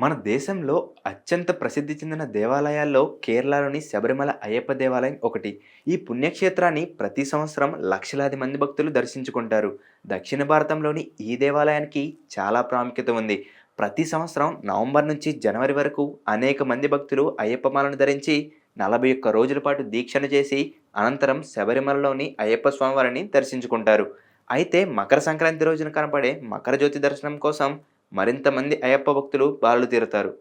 మన దేశంలో అత్యంత ప్రసిద్ధి చెందిన దేవాలయాల్లో కేరళలోని శబరిమల అయ్యప్ప దేవాలయం ఒకటి. ఈ పుణ్యక్షేత్రాన్ని ప్రతి సంవత్సరం లక్షలాది మంది భక్తులు దర్శించుకుంటారు. దక్షిణ భారతంలోని ఈ దేవాలయానికి చాలా ప్రాముఖ్యత ఉంది. ప్రతి సంవత్సరం నవంబర్ నుంచి జనవరి వరకు అనేక మంది భక్తులు అయ్యప్ప మాలను ధరించి 41 రోజుల పాటు దీక్షను చేసి అనంతరం శబరిమలలోని అయ్యప్ప స్వామివారిని దర్శించుకుంటారు. అయితే మకర సంక్రాంతి రోజున కనపడే మకర జ్యోతి దర్శనం కోసం మరింత మంది అయ్యప్ప భక్తులు బారులు తీరుతారు.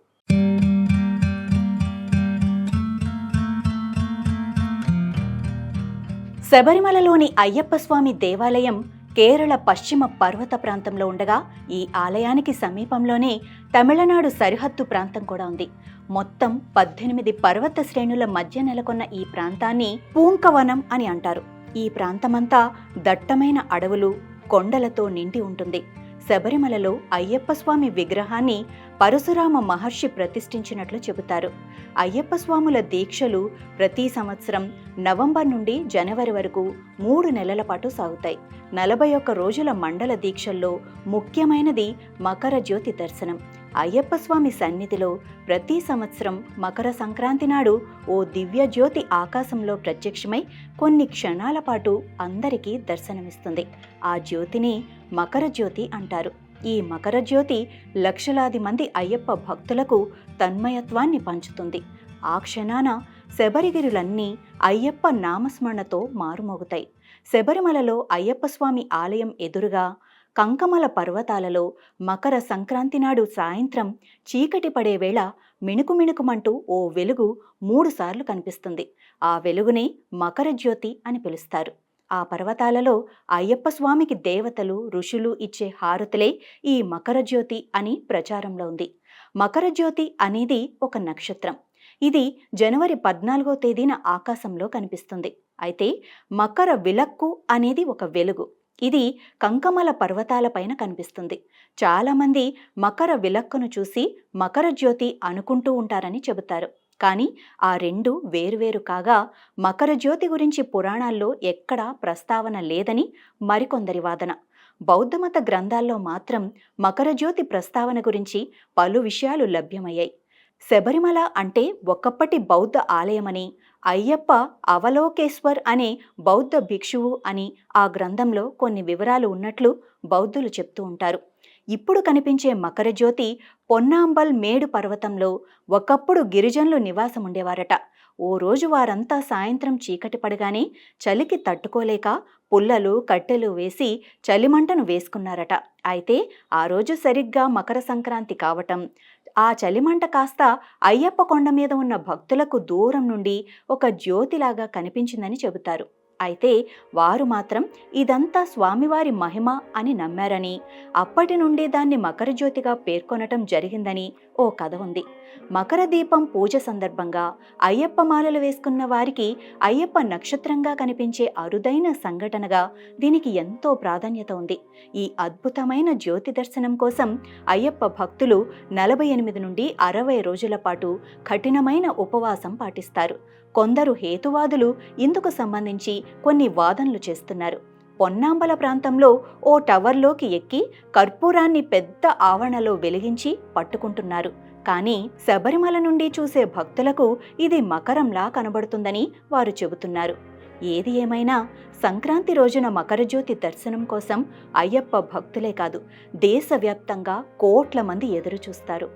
శబరిమలలోని అయ్యప్ప స్వామి దేవాలయం కేరళ పశ్చిమ పర్వత ప్రాంతంలో ఉండగా, ఈ ఆలయానికి సమీపంలోనే తమిళనాడు సరిహద్దు ప్రాంతం కూడా ఉంది. మొత్తం 18 పర్వత శ్రేణుల మధ్య నెలకొన్న ఈ ప్రాంతాన్ని పూంకవనం అని అంటారు. ఈ ప్రాంతమంతా దట్టమైన అడవులు, కొండలతో నిండి ఉంటుంది. శబరిమలలో అయ్యప్ప స్వామి విగ్రహాన్ని పరశురామ మహర్షి ప్రతిష్ఠించినట్లు చెబుతారు. అయ్యప్ప స్వాముల దీక్షలు ప్రతి సంవత్సరం నవంబర్ నుండి జనవరి వరకు 3 నెలల పాటు సాగుతాయి. 41 రోజుల మండల దీక్షల్లో ముఖ్యమైనది మకర జ్యోతి దర్శనం. అయ్యప్ప స్వామి సన్నిధిలో ప్రతి సంవత్సరం మకర సంక్రాంతి నాడు ఓ దివ్య జ్యోతి ఆకాశంలో ప్రత్యక్షమై కొన్ని క్షణాల పాటు అందరికీ దర్శనమిస్తుంది. ఆ జ్యోతిని మకర జ్యోతి అంటారు. ఈ మకర జ్యోతి లక్షలాది మంది అయ్యప్ప భక్తులకు తన్మయత్వాన్ని పంచుతుంది. ఆ క్షణాన శబరిగిరులన్నీ అయ్యప్ప నామస్మరణతో మారుమోగుతాయి. శబరిమలలో అయ్యప్ప స్వామి ఆలయం ఎదురుగా కంకమల పర్వతాలలో మకర సంక్రాంతి నాడు సాయంత్రం చీకటి పడే వేళ మిణుకుమిణుకుమంటూ ఓ వెలుగు 3 సార్లు కనిపిస్తుంది. ఆ వెలుగునే మకర జ్యోతి అని పిలుస్తారు. ఆ పర్వతాలలో అయ్యప్ప స్వామికి దేవతలు, ఋషులు ఇచ్చే హారతులే ఈ మకర జ్యోతి అని ప్రచారంలో ఉంది. మకర జ్యోతి అనేది ఒక నక్షత్రం. ఇది జనవరి 14వ తేదీన ఆకాశంలో కనిపిస్తుంది. అయితే మకర విలక్కు అనేది ఒక వెలుగు. ఇది కంకమల పర్వతాలపైన కనిపిస్తుంది. చాలామంది మకర విలక్కును చూసి మకర జ్యోతి అనుకుంటూ ఉంటారని చెబుతారు. కానీ ఆ రెండు వేరువేరు కాగా, మకర జ్యోతి గురించి పురాణాల్లో ఎక్కడా ప్రస్తావన లేదని మరికొందరి వాదన. బౌద్ధమత గ్రంథాల్లో మాత్రం మకర జ్యోతి ప్రస్తావన గురించి పలు విషయాలు లభ్యమయ్యాయి. శబరిమల అంటే ఒకప్పటి బౌద్ధ ఆలయమని, అయ్యప్ప అవలోకేశ్వర్ అనే బౌద్ధ భిక్షువు అని ఆ గ్రంథంలో కొన్ని వివరాలు ఉన్నట్లు బౌద్ధులు చెప్తూ ఉంటారు. ఇప్పుడు కనిపించే మకర జ్యోతి పొన్నాంబల్ మేడు పర్వతంలో ఒకప్పుడు గిరిజనులు నివాసం ఉండేవారట. ఓ రోజు వారంతా సాయంత్రం చీకటి పడగానే చలికి తట్టుకోలేక పుల్లలు, కట్టెలు వేసి చలిమంటను వేసుకున్నారట. అయితే ఆ రోజు సరిగ్గా మకర సంక్రాంతి కావటం, ఆ చలిమంట కాస్త అయ్యప్ప కొండ మీద ఉన్న భక్తులకు దూరం నుండి ఒక జ్యోతిలాగా కనిపించిందని చెబుతారు. అయితే వారు మాత్రం ఇదంతా స్వామివారి మహిమ అని నమ్మారని, అప్పటి నుండి దాన్ని మకర జ్యోతిగా పేర్కొనటం జరిగిందని ఓ కథ ఉంది. మకర దీపం పూజ సందర్భంగా అయ్యప్ప మాలలు వేసుకున్న వారికి అయ్యప్ప నక్షత్రంగా కనిపించే అరుదైన సంఘటనగా దీనికి ఎంతో ప్రాధాన్యత ఉంది. ఈ అద్భుతమైన జ్యోతి దర్శనం కోసం అయ్యప్ప భక్తులు 48 నుండి 60 రోజుల పాటు కఠినమైన ఉపవాసం పాటిస్తారు. కొందరు హేతువాదులు ఇందుకు సంబంధించి కొన్ని వాదనలు చేస్తున్నారు. పొన్నాంబల ప్రాంతంలో ఓ టవర్లోకి ఎక్కి కర్పూరాన్ని పెద్ద ఆవరణలో వెలిగించి పట్టుకుంటున్నారు. కానీ శబరిమల నుండి చూసే భక్తులకు ఇది మకరంలా కనబడుతుందని వారు చెబుతున్నారు. ఏది ఏమైనా సంక్రాంతి రోజున మకర జ్యోతి దర్శనం కోసం అయ్యప్ప భక్తులే కాదు, దేశవ్యాప్తంగా కోట్ల మంది ఎదురు చూస్తారు.